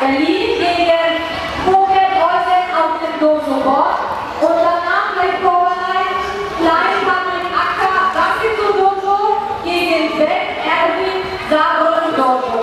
Berlin gegen Koblenz auf dem Dojo-Board. Und danach gleich Vorbereitung Klein Patrick Acker, Basketball Dojo gegen Beck Erwin Saarbrücken Dojo.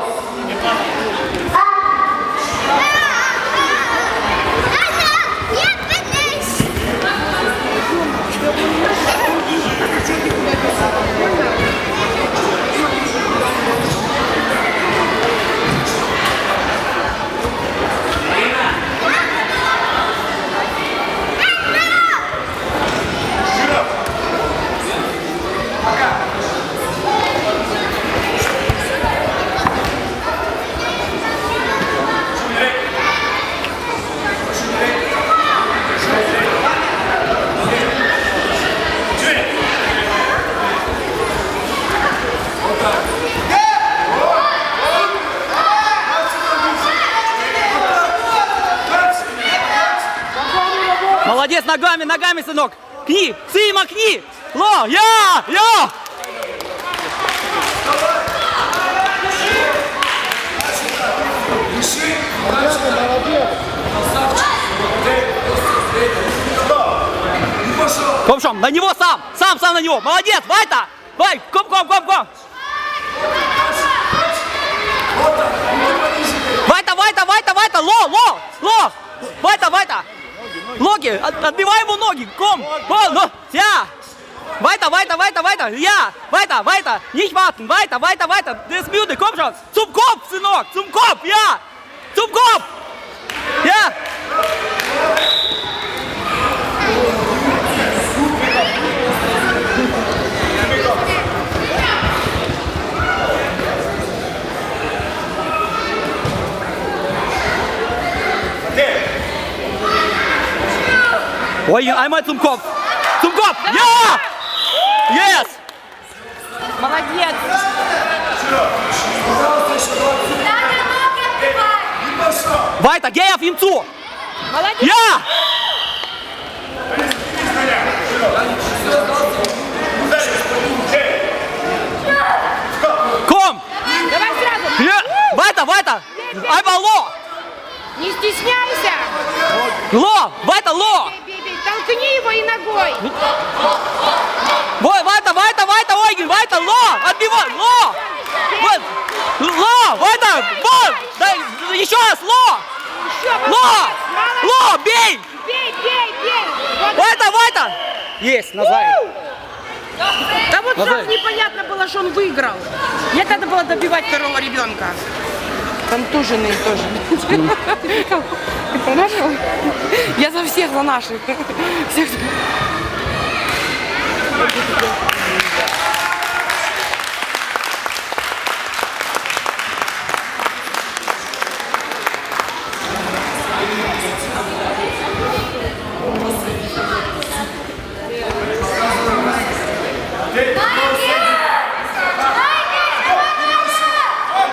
Молодец, ногами, ногами, сынок. Кни, Сима, кни. Ло, я. Комшом, на него сам на него. Молодец, Вайта. Вай, ком. Вайта, ло. Вайта. Логи, отбивай ему ноги, ком, я. Weiter, ja, weiter, nicht warten, weiter, der ist müde, komm schon, zum Kopf, Synok, zum Kopf, ja, ja. Eugen, einmal zum Kopf, ja, yes. Молодец! Weiter, geh auf ihn zu. Молодец! Ja. Komm. Давай сразу! Ja. Weiter. Einfach Lo. Не стесняйся! Lo, weiter, Lo. Бей. Толкни его и ногой! Weiter, Eugen, weiter, Lo. Отбивай, Lo. Lo, weiter, Ball. Еще раз, Lo. Lo, бей. Бей! Вот. Weiter. Есть, назад. Да вот Назад. сразу непонятно было, что он выиграл. Мне надо было добивать второго ребенка. Контуженный тоже. Ты нашел? Я за всех, за наших. Всех.